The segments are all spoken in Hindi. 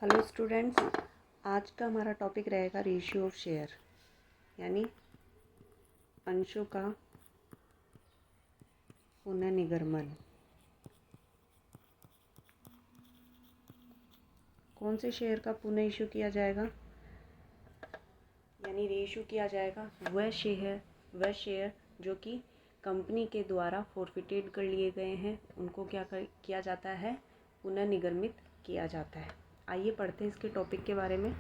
हेलो स्टूडेंट्स, आज का हमारा टॉपिक रहेगा रेशियो ऑफ शेयर, यानी अंशों का पुनर्निर्गमन। कौन से शेयर का पुनः इशू किया जाएगा, यानी रीइशू किया जाएगा वह शेयर जो कि कंपनी के द्वारा फॉरफिटेड कर लिए गए हैं, उनको किया जाता है, पुनर्निर्गमित किया जाता है। आइए पढ़ते हैं इसके टॉपिक के बारे में।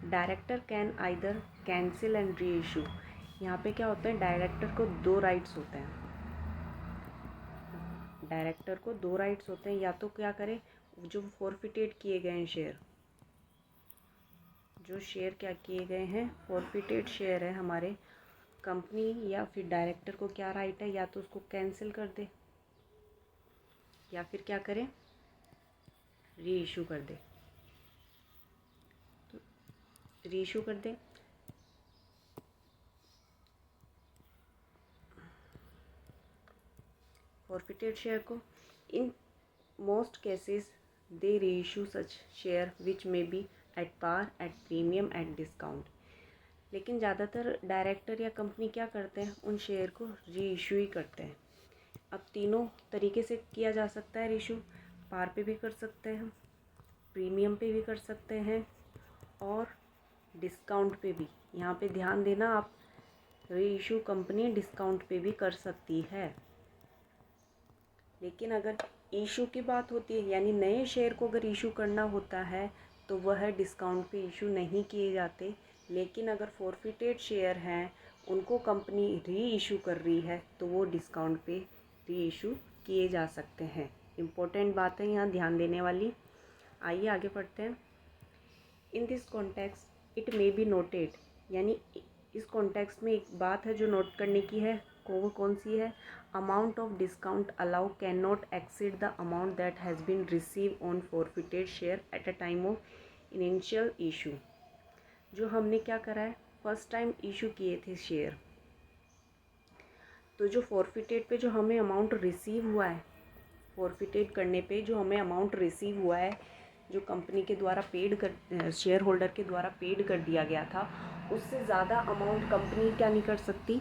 Director can either cancel and re issue. यहाँ पे क्या होता है, डायरेक्टर को दो राइट्स होते हैं। डायरेक्टर को दो राइट्स होते हैं, या तो क्या करे, जो फॉरफिटेड किए गए हैं शेयर, जो शेयर क्या किए गए हैं, फॉरफिटेड शेयर है हमारे कंपनी, या फिर डायरेक्टर को क्या राइट है, या तो उसको कैंसिल कर दे या फिर क्या करे, री इशू कर दे। तो री इशू कर दे। फॉरफिटेड शेयर को, in most cases they reissue such share which may be at par, at premium, at discount. लेकिन ज़्यादातर डायरेक्टर या कंपनी क्या करते हैं, उन शेयर को री इशू ही करते हैं। अब तीनों तरीके से किया जा सकता है रीइशू। पार पे भी कर सकते हैं, प्रीमियम पे भी कर सकते हैं, और डिस्काउंट पे भी। यहाँ पे ध्यान देना आप, री इशू कंपनी डिस्काउंट पे भी कर सकती है। लेकिन अगर इशू की बात होती है, यानी नए शेयर को अगर इशू करना होता है, तो वह डिस्काउंट पे इशू नहीं किए जाते। लेकिन अगर फॉरफिटेड शेयर हैं, उनको कंपनी री इशू कर रही है, तो वो डिस्काउंट पे री इशू किए जा सकते हैं। इम्पोर्टेंट बात है यहाँ ध्यान देने वाली। आइए आगे पढ़ते हैं। In this context it may be noted, यानी इस कॉन्टेक्स्ट में एक बात है जो नोट करने की है, वो कौन सी है, amount of discount allow can not exceed the amount that has been receive on forfeited share at a time of initial issue. जो हमने क्या करा है, फर्स्ट टाइम इशू किए थे शेयर, तो जो फॉरफिटेड पे जो हमें अमाउंट रिसीव हुआ है, फॉरफिटेड करने पे जो हमें अमाउंट रिसीव हुआ है, जो कंपनी के द्वारा पेड कर, शेयर होल्डर के द्वारा पेड कर दिया गया था, उससे ज़्यादा अमाउंट कंपनी क्या नहीं कर सकती,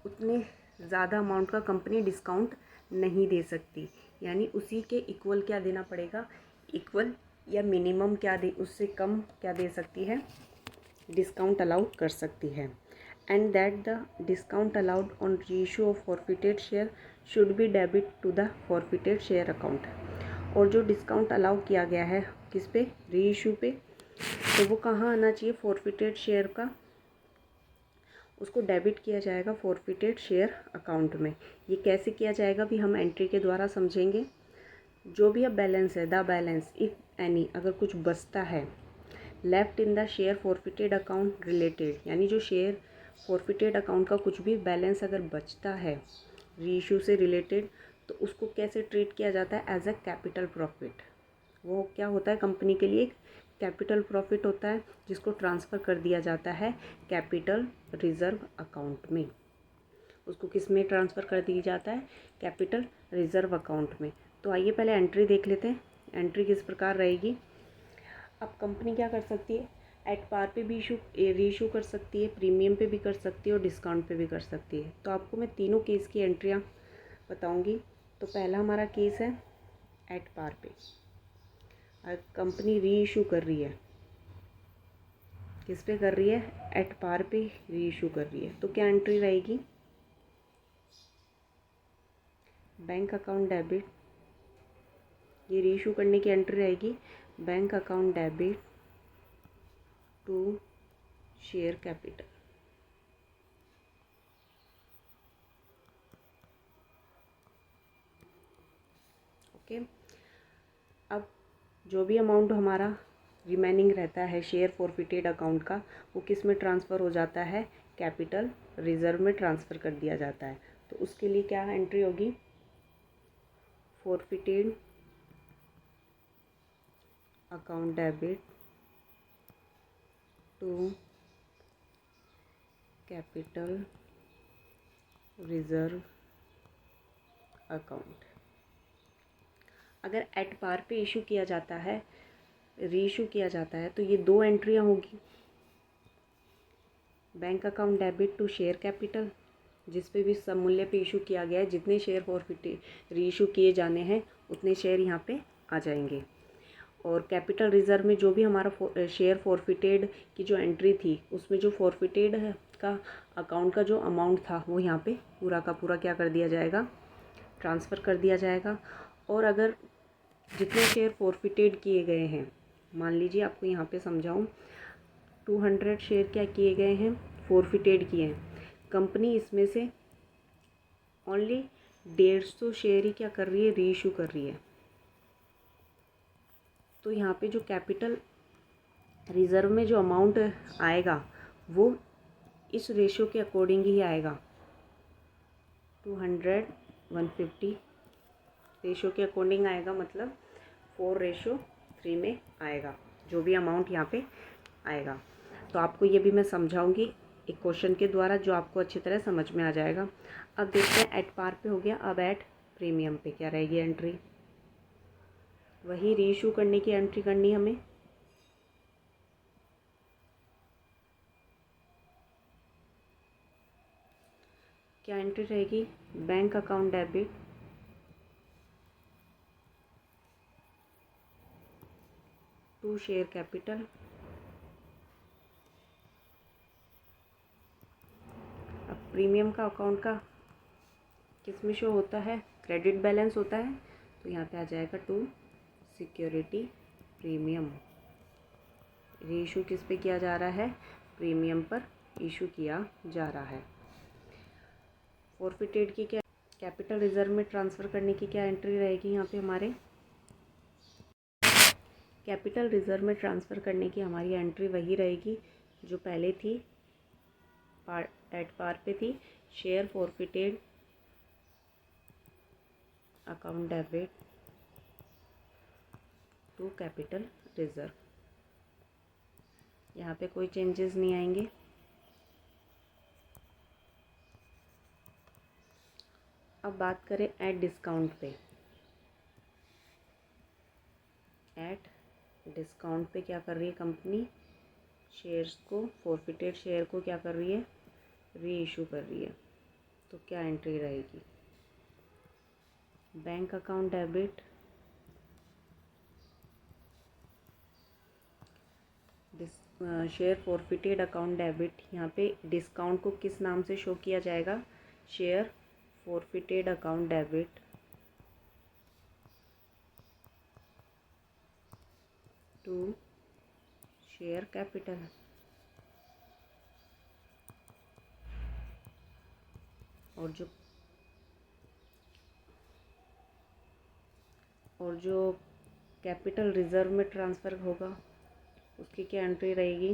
उतने ज़्यादा अमाउंट का कंपनी डिस्काउंट नहीं दे सकती। यानी उसी के इक्वल क्या देना पड़ेगा, इक्वल या मिनिमम क्या दे, उससे कम क्या दे सकती है, डिस्काउंट अलाउ कर सकती है। And that the discount allowed on reissue of forfeited share should be debit to the forfeited share account. और जो डिस्काउंट अलाउ किया गया है किस पे, रीइशू पे, तो वो कहाँ आना चाहिए, फॉरफिटेड शेयर का, उसको डेबिट किया जाएगा फॉरफिटेड शेयर अकाउंट में। ये कैसे किया जाएगा भी हम एंट्री के द्वारा समझेंगे। जो भी अब बैलेंस है, द बैलेंस इफ़ एनी, अगर कुछ बचता है, left in the share forfeited account related, यानी जो शेयर फॉरफिटेड अकाउंट का कुछ भी बैलेंस अगर बचता है रीइशू से रिलेटेड, तो उसको कैसे ट्रीट किया जाता है, एज अ कैपिटल प्रॉफिट। वो क्या होता है, कंपनी के लिए एक कैपिटल प्रॉफिट होता है, जिसको ट्रांसफ़र कर दिया जाता है कैपिटल रिज़र्व अकाउंट में। उसको किस में ट्रांसफ़र कर दिया जाता है, कैपिटल रिज़र्व अकाउंट में। तो आइए पहले एंट्री देख लेते हैं, एंट्री किस प्रकार रहेगी। अब कंपनी क्या कर सकती है, एट पार पे भी रीइशू कर सकती है, प्रीमियम पे भी कर सकती है, और डिस्काउंट पे भी कर सकती है। तो आपको मैं तीनों केस की एंट्रियाँ बताऊँगी। तो पहला हमारा केस है एट पार पे, कंपनी रीइशू कर रही है, किस पे कर रही है, एट पार पे रीइशू कर रही है। तो क्या एंट्री रहेगी, बैंक अकाउंट डेबिट, ये रीइशू करने की एंट्री रहेगी, bank account debit to share capital. Okay. अब जो भी अमाउंट हमारा रिमेनिंग रहता है शेयर फॉरफिटेड अकाउंट का, वो किस में ट्रांसफ़र हो जाता है, कैपिटल रिज़र्व में ट्रांसफ़र कर दिया जाता है। तो उसके लिए क्या एंट्री होगी, forfeited account debit to capital reserve account. अगर एट पार पे इशू किया जाता है, री इशू किया जाता है तो ये 2 एंट्रियाँ होगी। Bank account debit to share capital, जिस पे भी सममूल्य पे इशू किया गया है, जितने शेयर फॉरफिटेड री इशू किए जाने हैं उतने शेयर यहाँ पे आ जाएंगे। और कैपिटल रिजर्व में जो भी हमारा शेयर फॉरफिटेड की जो एंट्री थी उसमें जो फॉरफिटेड का अकाउंट का जो अमाउंट था वो यहाँ पे पूरा का पूरा क्या कर दिया जाएगा, ट्रांसफ़र कर दिया जाएगा। और अगर जितने शेयर फॉरफिटेड किए गए हैं, मान लीजिए आपको यहाँ पे समझाऊँ, 200 शेयर क्या किए गए हैं, फॉरफिटेड किए हैं, कंपनी इसमें से ओनली 150 शेयर ही क्या कर रही है, री इशू कर रही है। तो यहाँ पे जो कैपिटल रिज़र्व में जो अमाउंट आएगा वो इस रेशो के अकॉर्डिंग ही आएगा, 200-150 रेशो के अकॉर्डिंग आएगा, मतलब 4:3 में आएगा जो भी अमाउंट यहाँ पे आएगा। तो आपको ये भी मैं समझाऊंगी एक क्वेश्चन के द्वारा जो आपको अच्छी तरह समझ में आ जाएगा। अब देखते हैं एट पार पे हो गया, अब एट प्रीमियम पे क्या रहेगी एंट्री, वही री इशू करने की एंट्री करनी हमें। क्या एंट्री रहेगी, bank account debit to share capital, अब प्रीमियम का अकाउंट का किस में शो होता है, क्रेडिट बैलेंस होता है, तो यहाँ पे आ जाएगा टू सिक्योरिटी प्रीमियम। री इशू किस पे किया जा रहा है, प्रीमियम पर इशू किया जा रहा है। फॉरफिटेड की क्या, कैपिटल रिजर्व में ट्रांसफ़र करने की क्या एंट्री रहेगी यहाँ पे हमारे, कैपिटल रिजर्व में ट्रांसफ़र करने की हमारी एंट्री वही रहेगी जो पहले थी, एट पार पे थी, share forfeited account debit to capital reserve. यहाँ पे कोई चेंजेस नहीं आएंगे। अब बात करें एट डिस्काउंट पे, एट डिस्काउंट पे क्या कर रही है कंपनी, शेयर्स को, फॉरफिटेड शेयर को क्या कर रही है, री इशू कर रही है। तो क्या एंट्री रहेगी, bank account debit share forfeited account debit, यहाँ पे डिस्काउंट को किस नाम से शो किया जाएगा, share forfeited account debit to share capital. और जो कैपिटल रिजर्व में ट्रांसफ़र होगा उसकी क्या एंट्री रहेगी,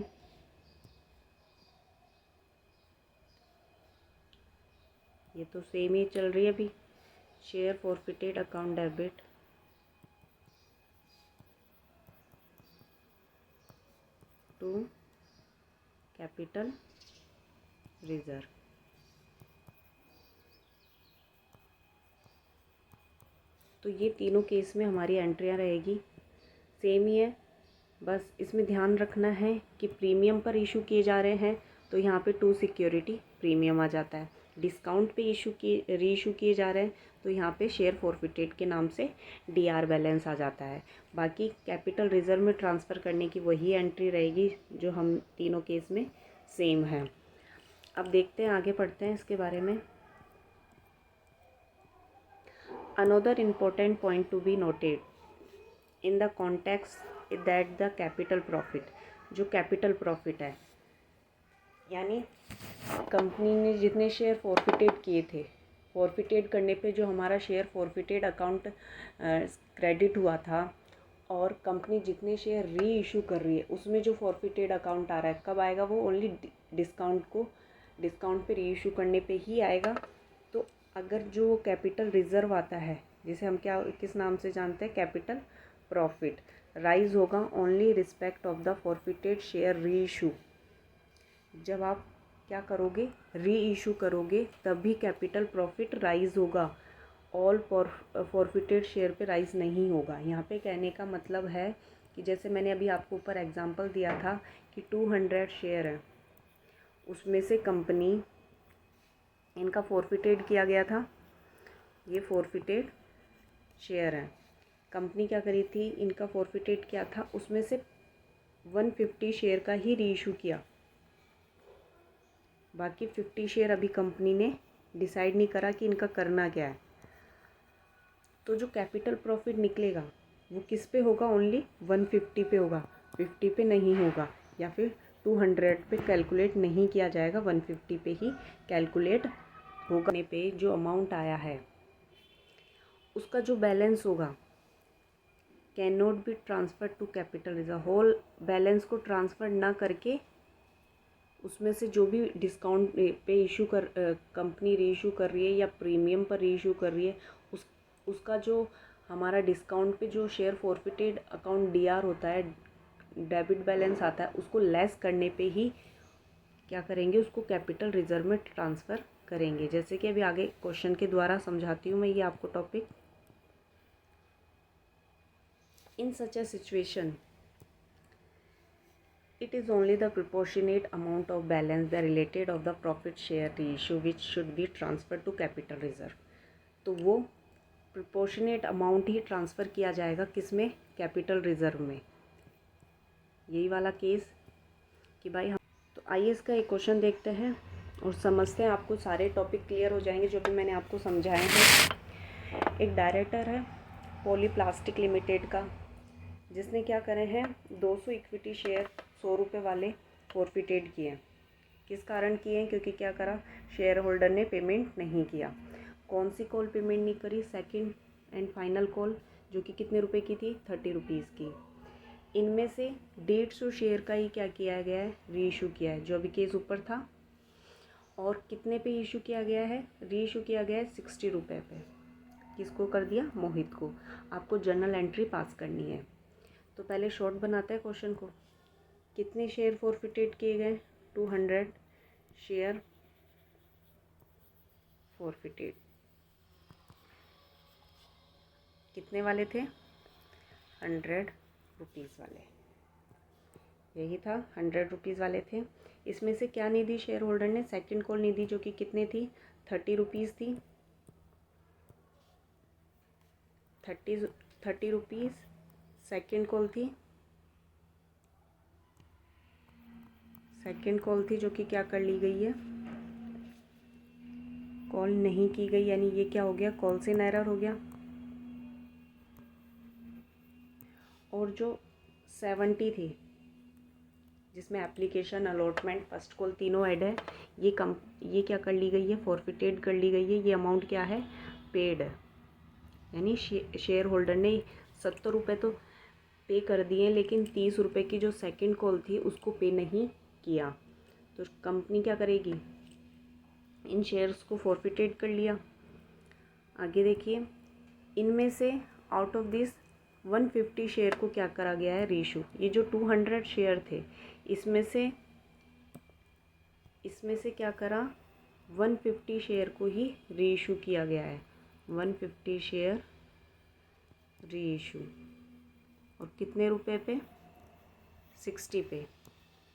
ये तो सेम ही चल रही है अभी, share forfeited account debit to capital reserve. तो ये तीनों केस में हमारी एंट्रियाँ रहेगी, सेम ही है, बस इसमें ध्यान रखना है कि प्रीमियम पर इशू किए जा रहे हैं तो यहाँ पे टू सिक्योरिटी प्रीमियम आ जाता है, डिस्काउंट पे री इशू किए जा रहे हैं तो यहाँ पे शेयर फॉरफिटेड के नाम से डीआर बैलेंस आ जाता है। बाकी कैपिटल रिजर्व में ट्रांसफ़र करने की वही एंट्री रहेगी जो हम तीनों केस में सेम है। अब देखते हैं, आगे पढ़ते हैं इसके बारे में। Another important point to be noted in the context that the capital profit, जो कैपिटल प्रॉफिट है, यानी कंपनी ने जितने शेयर फॉरफिटेड किए थे, फॉरफिटेड करने पे जो हमारा शेयर फॉरफिटेड अकाउंट क्रेडिट हुआ था, और कंपनी जितने शेयर री इशू कर रही है उसमें जो फॉरफिटेड अकाउंट आ रहा है कब आएगा, वो ओनली डिस्काउंट पे री इशू करने पे ही आएगा। तो अगर जो कैपिटल रिजर्व आता है, जिसे हम किस नाम से जानते हैं, कैपिटल प्रॉफिट, राइज होगा only respect of the forfeited share री इशू। जब आप क्या करोगे, री इशू करोगे तब भी कैपिटल प्रॉफिट राइज होगा, ऑल फॉरफिटेड शेयर पे राइज नहीं होगा। यहाँ पे कहने का मतलब है कि जैसे मैंने अभी आपको ऊपर एग्जांपल दिया था कि 200 शेयर है, उसमें से कंपनी इनका फॉरफिटेड किया गया था, ये फॉरफिटेड शेयर है। कंपनी क्या करी थी, इनका फॉरफिटेड किया था, उसमें से 150 शेयर का ही रीइशू किया, बाकी 50 शेयर अभी कंपनी ने डिसाइड नहीं करा कि इनका करना क्या है। तो जो कैपिटल प्रॉफिट निकलेगा वो किस पे होगा, ओनली 150 पे होगा, 50 पे नहीं होगा, या फिर 200 पे कैलकुलेट नहीं किया जाएगा, 150 पे ही कैलकुलेट होगा। पे जो अमाउंट आया है उसका जो बैलेंस होगा can not be transfer to capital reserve. Whole balance को ट्रांसफ़र ना करके उसमें से जो भी डिस्काउंट पे इशू कर कंपनी रीइशू कर रही है या प्रीमियम पर रीइशू कर रही है, उसका जो हमारा डिस्काउंट पे जो शेयर फॉरफिटेड अकाउंट डीआर होता है, डेबिट बैलेंस आता है, उसको लेस करने पे ही क्या करेंगे, उसको कैपिटल रिजर्व में ट्रांसफ़र करेंगे। जैसे कि अभी आगे क्वेश्चन के द्वारा समझाती हूँ मैं ये आपको topic. In such a situation it is only the proportionate amount of balance the related of the profit share reissue which should be transferred to capital reserve। तो वो प्रोपोर्शनेट अमाउंट ही ट्रांसफ़र किया जाएगा किस में, कैपिटल रिजर्व में। यही वाला केस कि भाई हम, तो आइए इसका एक क्वेश्चन देखते हैं और समझते हैं, आपको सारे टॉपिक क्लियर हो जाएंगे जो भी मैंने आपको समझाए हैं। एक डायरेक्टर है पॉलीप्लास्टिक लिमिटेड का, जिसने क्या करे हैं 200 इक्विटी शेयर 100 रुपये वाले फॉरफिटेड किए। किस कारण किए हैं, क्योंकि क्या करा, शेयर होल्डर ने पेमेंट नहीं किया। कौन सी कॉल पेमेंट नहीं करी, सेकंड एंड फाइनल कॉल, जो कि कितने रुपए की थी, 30 रुपीज़ की। इनमें से 150 शेयर का ही क्या किया गया है, रीइशू किया है, जो अभी केस ऊपर था। और कितने पे इशू किया गया है, रीइशू किया गया है 60 रुपये पे। किसको कर दिया, मोहित को। आपको जर्नल एंट्री पास करनी है। तो पहले शॉर्ट बनाते हैं क्वेश्चन को। कितने शेयर फॉरफिटेड किए गए, 200 शेयर फॉरफिटेड। कितने वाले थे, 100 रुपीज़ वाले, यही था, 100 रुपीज़ वाले थे। इसमें से क्या नहीं दी शेयर होल्डर ने, सेकंड कॉल नहीं दी, जो कि कितने थी, 30 रुपीज़ थी। 30 रुपीज़ सेकंड कॉल थी, सेकंड कॉल थी, जो कि क्या कर ली गई है, कॉल नहीं की गई, यानी ये क्या हो गया, कॉल से एरर हो गया। और जो 70 थी, जिसमें एप्लीकेशन, अलॉटमेंट, फर्स्ट कॉल तीनों ऐड है, ये क्या कर ली गई है, फॉरफिटेड कर ली गई है। ये अमाउंट क्या है, पेड है, यानी शेयर होल्डर ने 70 रुपये तो पे कर दिए, लेकिन 30 रुपये की जो सेकंड कॉल थी उसको पे नहीं किया। तो कंपनी क्या करेगी, इन शेयर्स को फॉरफिटेड कर लिया। आगे देखिए, इनमें से आउट ऑफ दिस 150 शेयर को क्या करा गया है, रीइशू। ये जो 200 शेयर थे, इसमें से क्या करा, 150 शेयर को ही रीइशू किया गया है, 150 शेयर रीइशू। और कितने रुपए पे, 60 पे।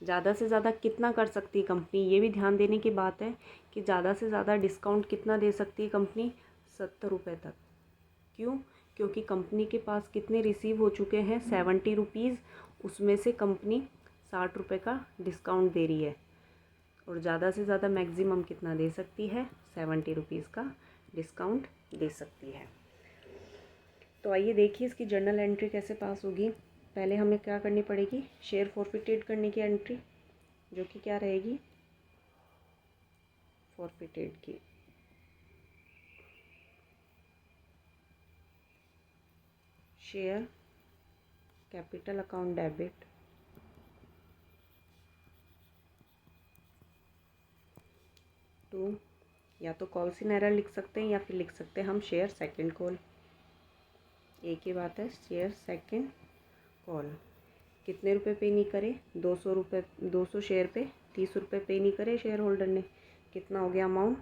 ज़्यादा से ज़्यादा कितना कर सकती है कंपनी, ये भी ध्यान देने की बात है कि ज़्यादा से ज़्यादा डिस्काउंट कितना दे सकती है कंपनी, 70 रुपये तक। क्यों, क्योंकि कंपनी के पास कितने रिसीव हो चुके हैं, 70 रुपीज़, उसमें से कंपनी 60 रुपये का डिस्काउंट दे रही है। और ज़्यादा से ज़्यादा मैक्सिमम कितना दे सकती है, 70 रुपीज़ का डिस्काउंट दे सकती है। तो आइए देखिए इसकी जर्नल एंट्री कैसे पास होगी। पहले हमें क्या करनी पड़ेगी, शेयर फॉरफिटेड करने की एंट्री, जो कि क्या रहेगी, फॉरफिटेड की। Share capital account debit to, या तो कॉल इन एरर लिख सकते हैं या फिर लिख सकते हैं हम शेयर सेकंड कॉल, एक ही बात है, शेयर सेकंड कॉल। कितने रुपए पे नहीं करे, 200 रुपये, 200 शेयर पे 30 रुपये पे नहीं करे शेयर होल्डर ने। कितना हो गया अमाउंट,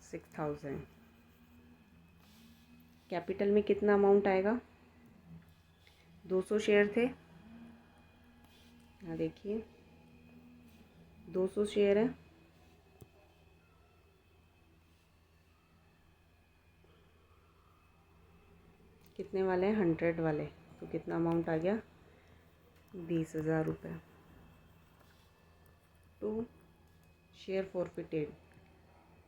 6000। कैपिटल में कितना अमाउंट आएगा, 200 शेयर थे, यहाँ देखिए 200 शेयर है, कितने वाले हैं, 100 वाले, तो कितना अमाउंट आ गया, 20,000 रुपये। टू शेयर फॉरफिटेड,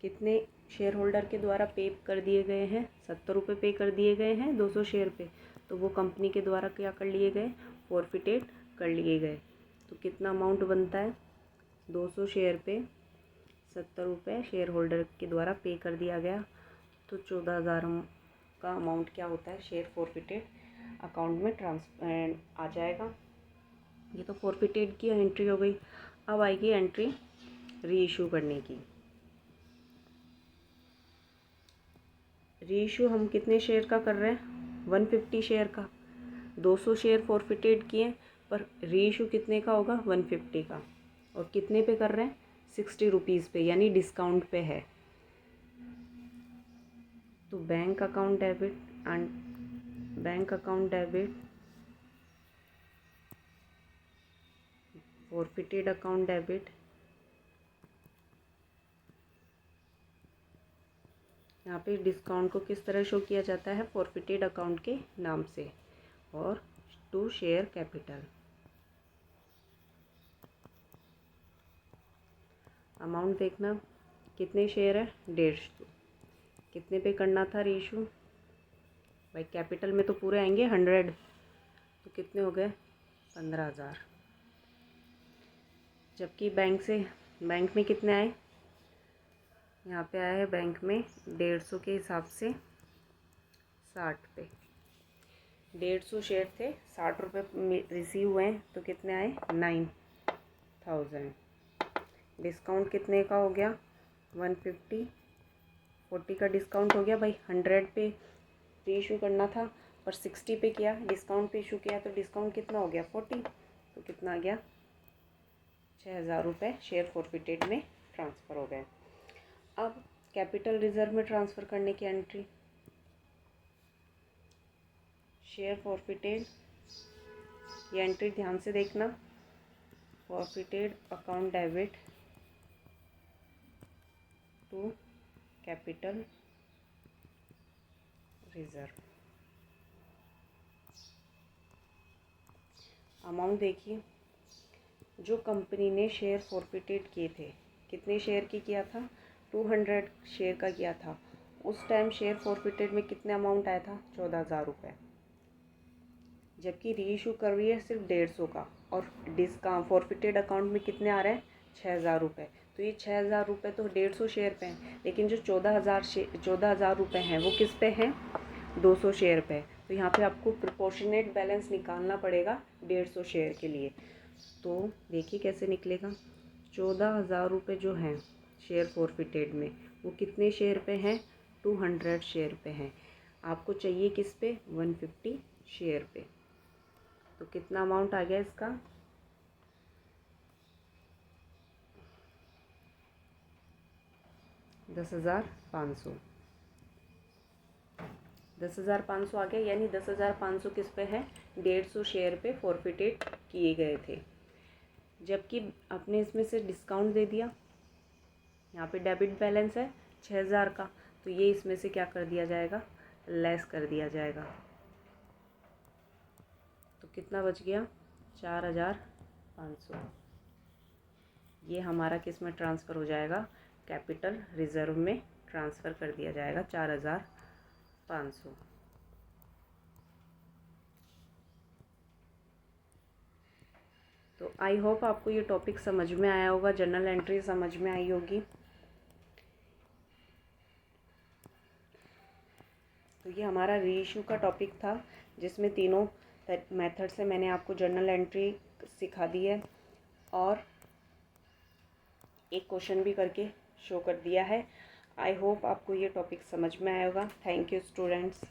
कितने शेयर होल्डर के द्वारा पे कर दिए गए हैं, 70 रुपये पे कर दिए गए हैं 200 शेयर पे, तो वो कंपनी के द्वारा क्या कर लिए गए, फॉरफिटेड कर लिए गए। तो कितना अमाउंट बनता है, 200 शेयर पे 70 रुपये शेयर होल्डर के द्वारा पे कर दिया गया, तो 14,000 का अमाउंट क्या होता है, शेयर फॉरफिटेड अकाउंट में ट्रांसफर आ जाएगा। ये तो फॉरफिटेड की एंट्री हो गई। अब आएगी एंट्री री इशू करने की। री इशू हम कितने शेयर का कर रहे हैं, 150 शेयर का। 200 शेयर फॉरफिटेड किए, पर री इशू कितने का होगा, 150 का। और कितने पे कर रहे हैं, 60 रुपीज़ पे, यानी डिस्काउंट पे है। तो bank account debit and bank account debit, forfeited account debit, यहाँ पे डिस्काउंट को किस तरह शो किया जाता है, फॉरफिटेड अकाउंट के नाम से। और टू शेयर कैपिटल, अमाउंट देखना कितने शेयर है, 150, कितने पे करना था रीइशू, भाई कैपिटल में तो पूरे आएंगे 100, तो कितने हो गए, 15,000। जबकि बैंक में कितने आए, यहाँ पे आया है बैंक में 150 के हिसाब से 60 पे, 150 शेयर थे, 60 रुपये रिसीव हुए हैं, तो कितने आए, 9,000। डिस्काउंट कितने का हो गया, 150, 40 का डिस्काउंट हो गया भाई, 100 पे री इशू करना था पर 60 पे किया, डिस्काउंट पे इशू किया, तो डिस्काउंट कितना हो गया, 40, तो कितना आ गया, 6,000 रुपये शेयर फॉरफिटेड में ट्रांसफ़र हो गए। अब कैपिटल रिजर्व में ट्रांसफ़र करने की एंट्री, शेयर फॉरफिटेड, ये एंट्री ध्यान से देखना, forfeited account debit to capital reserve. Amount देखिए, जो कंपनी ने शेयर फॉरफिटेड किए थे, कितने शेयर की किया था, 200 शेयर का किया था, उस टाइम शेयर फॉरफिटेड में कितने अमाउंट आया था, 14,000 रुपये। जबकि री इशू कर रही है सिर्फ 150 का, और डिस्काउंट फॉरफिटेड अकाउंट में कितने आ रहे हैं, 6,000 रुपये। तो ये 6,000 रुपये तो 150 शेयर पे हैं, लेकिन जो 14,000 रुपये हैं वो किस पे हैं, 200 शेयर पे। तो यहाँ पे आपको प्रोपोर्शनेट बैलेंस निकालना पड़ेगा 150 शेयर के लिए। तो देखिए कैसे निकलेगा, 14,000 रुपये जो हैं शेयर फॉरफिटेड में, वो कितने शेयर पे हैं, 200 शेयर पे हैं। आपको चाहिए किस पे, 150 शेयर पे। तो कितना अमाउंट आ गया इसका, 10,500, 10,500 आ गया, यानी 10,500 किस पे है, 150 शेयर पे फॉरफिटेड किए गए थे। जबकि आपने इसमें से डिस्काउंट दे दिया, यहाँ पे डेबिट बैलेंस है 6,000 का, तो ये इसमें से क्या कर दिया जाएगा, लेस कर दिया जाएगा। तो कितना बच गया, 4,500। ये हमारा किस में ट्रांसफ़र हो जाएगा, कैपिटल रिजर्व में ट्रांसफ़र कर दिया जाएगा 4,500। तो आई होप आपको ये टॉपिक समझ में आया होगा, जर्नल एंट्री समझ में आई होगी। तो ये हमारा री इशू का टॉपिक था, जिसमें तीनों मेथड से मैंने आपको जर्नल एंट्री सिखा दी है, और एक क्वेश्चन भी करके शो कर दिया है। आई होप आपको ये टॉपिक समझ में आया होगा। Thank you students.